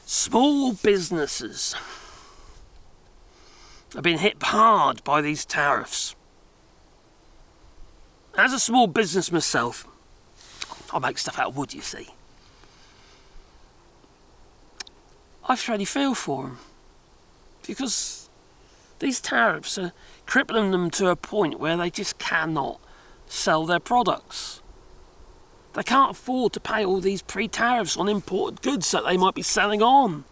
Small businesses have been hit hard by these tariffs. As a small business myself, I make stuff out of wood, you see. I really feel for them, because these tariffs are crippling them to a point where they just cannot sell their products. They can't afford to pay all these pre-tariffs on imported goods that they might be selling on,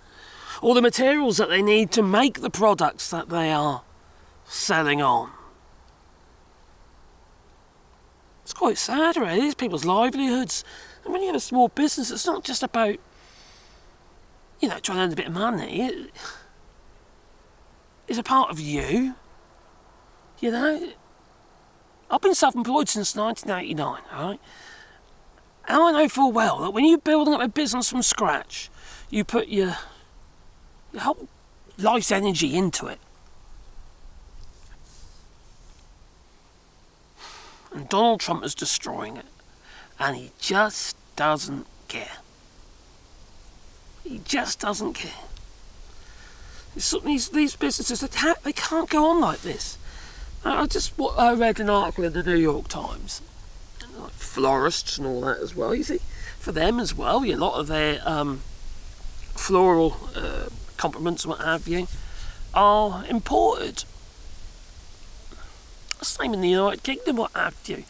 or the materials that they need to make the products that they are selling on. It's quite sad, really. These people's livelihoods. And when you have a small business, it's not just about, trying to earn a bit of money. It's a part of you. I've been self-employed since 1989, all right? And I know full well that when you're building up a business from scratch, you put your whole life's energy into it. And Donald Trump is destroying it. And he just doesn't care. He just doesn't care. These businesses, they can't go on like this. I read an article in the New York Times. Like florists and all that as well, you see. For them as well, a lot of their floral compliments and what have you are imported. Same in the United Kingdom, what have you.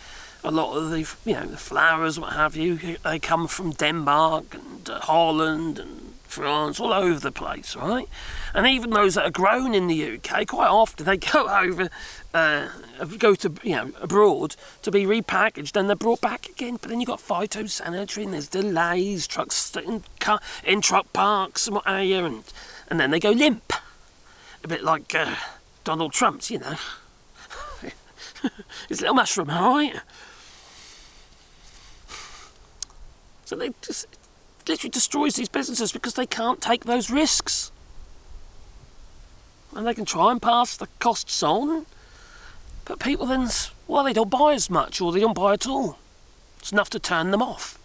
A lot of the flowers, what have you, they come from Denmark and Holland and France, all over the place, right? And even those that are grown in the UK, quite often they go over, go to abroad to be repackaged, and they're brought back again. But then you've got phytosanitary, and there's delays, trucks in truck parks and what have you, and then they go limp, a bit like Donald Trump's, his little mushroom, right? So they just literally destroys these businesses because they can't take those risks. And they can try and pass the costs on, but people then, they don't buy as much, or they don't buy at all. It's enough to turn them off.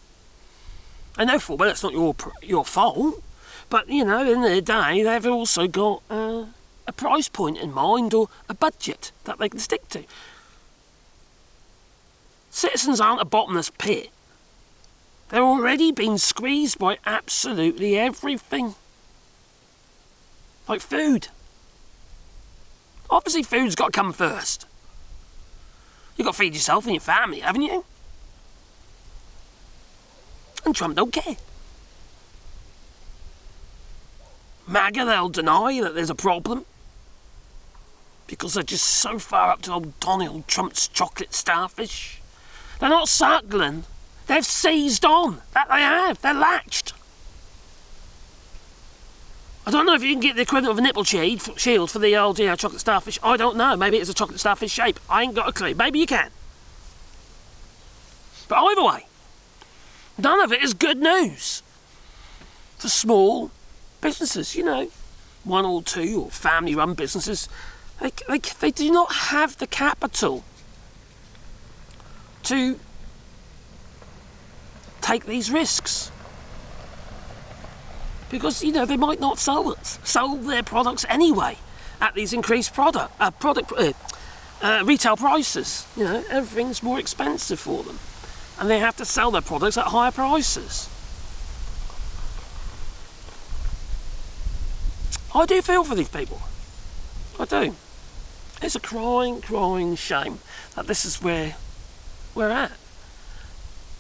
I know full well it's not your fault, but at the end of the day, they've also got a price point in mind, or a budget that they can stick to. Citizens aren't a bottomless pit. They're already being squeezed by absolutely everything. Like food. Obviously food's got to come first. You've got to feed yourself and your family, haven't you? And Trump don't care. MAGA, they'll deny that there's a problem, because they're just so far up to old Donald Trump's chocolate starfish. They're not suckling. They've seized on. That they have. They're latched. I don't know if you can get the equivalent of a nipple shield for the old chocolate starfish. I don't know. Maybe it's a chocolate starfish shape. I ain't got a clue. Maybe you can. But either way, none of it is good news for small businesses, one or two, or family-run businesses. They do not have the capital to take these risks, because they might not sell their products anyway at these increased retail prices. Everything's more expensive for them, and they have to sell their products at higher prices. I do feel for these people. I do. It's a crying shame that this is where we're at.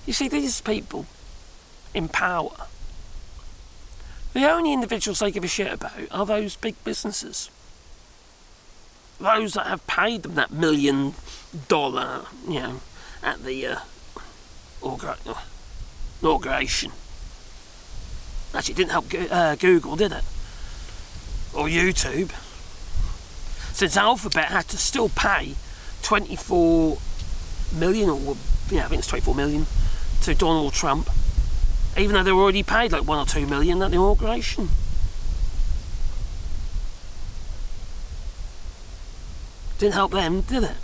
You see, these people in power, the only individuals they give a shit about are those big businesses. Those that have paid them that $1 million, at the inauguration. Actually, it didn't help Google, did it? Or YouTube. Since Alphabet had to still pay 24 million, or I think it's 24 million, to Donald Trump, even though they were already paid like 1 or 2 million at the inauguration. Didn't help them, did it?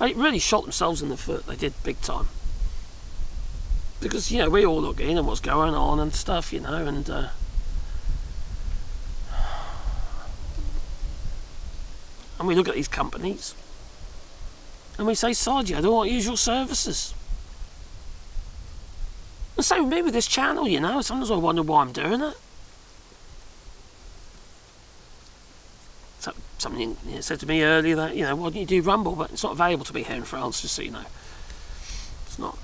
They really shot themselves in the foot. They did, big time. Because, we all look in and what's going on and stuff, and we look at these companies and we say, sod you, I don't want to use your services. And same with me with this channel, sometimes I wonder why I'm doing it. So, something said to me earlier that, why don't you do Rumble? But it's not available to me here in France, just so you know. It's not.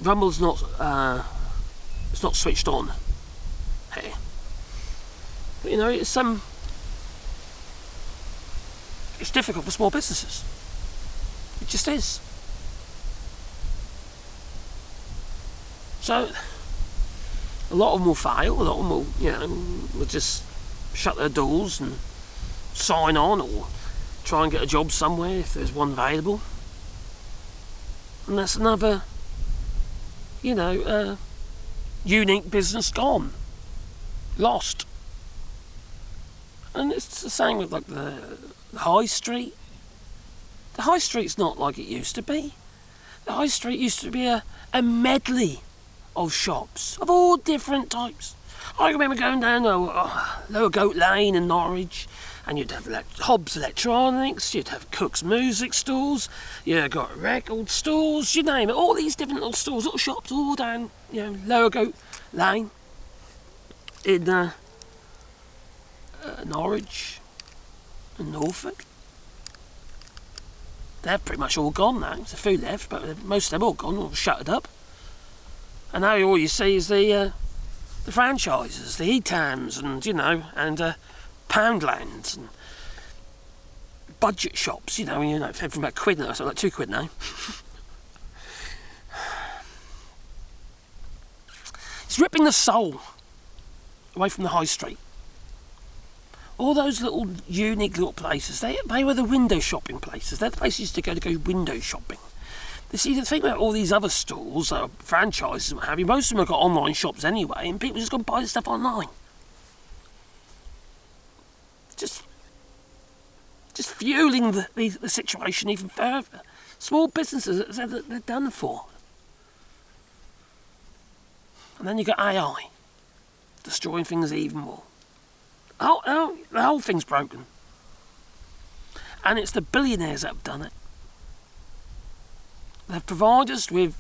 Rumble's not, it's not switched on here. But, it's difficult for small businesses. It just is. So, a lot of them will fail, a lot of them will just shut their doors and sign on or try and get a job somewhere if there's one available. And that's another, unique business gone. Lost. And it's the same with like the high street. The high street's not like it used to be. The high street used to be a medley of shops of all different types. I remember going down Lower Goat Lane in Norwich, and you'd have Hobbs Electronics, you'd have Cook's Music Stalls, you'd got record stalls, you name it, all these different little stalls, little shops all down, Lower Goat Lane in Norwich and Norfolk. They're pretty much all gone now. There's a few left, but most of them all gone, all shuttered up. And now all you see is the franchises, the Etams, and and Poundlands and budget shops. Everything about a quid now, something like £2 now. It's ripping the soul away from the high street. All those little unique little places, they were the window shopping places. They're the places to go window shopping. See, the thing about all these other stalls, franchises and what have you, most of them have got online shops anyway, and people just go and buy the stuff online. Just fueling the situation even further. Small businesses, they're done for. And then you've got AI, destroying things even more. The whole thing's broken. And it's the billionaires that have done it. They've provided us with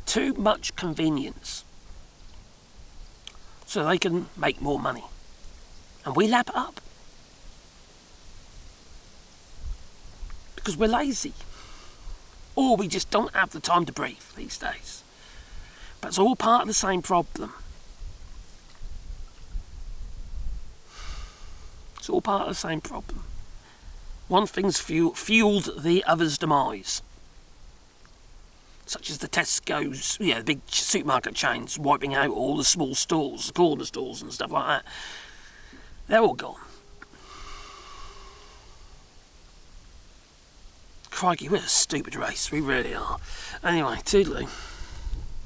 too much convenience so they can make more money. And we lap it up. Because we're lazy. Or we just don't have the time to breathe these days. But it's all part of the same problem. It's all part of the same problem. One thing's fueled the other's demise. Such as the Tesco's, the big supermarket chains wiping out all the small stalls, the corner stalls and stuff like that. They're all gone. Crikey, we're a stupid race, we really are. Anyway, toodaloo.